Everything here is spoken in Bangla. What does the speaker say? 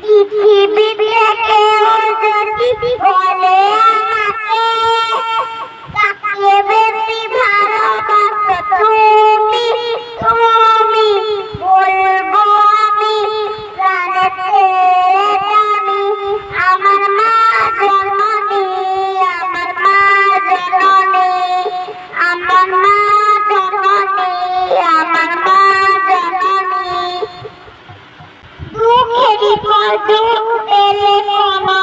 পৃথিবীতে কেউ যদি বলে আমাকে কাকে বেশি ভালোবাসো তুমি, তুমি বলবো আমি প্রাণের দামি আমার মা জননী, আমার মা জননী, আমার মা জননী, আমার মা জননী। দুঃখেরই পর দুঃখ এলে কোনো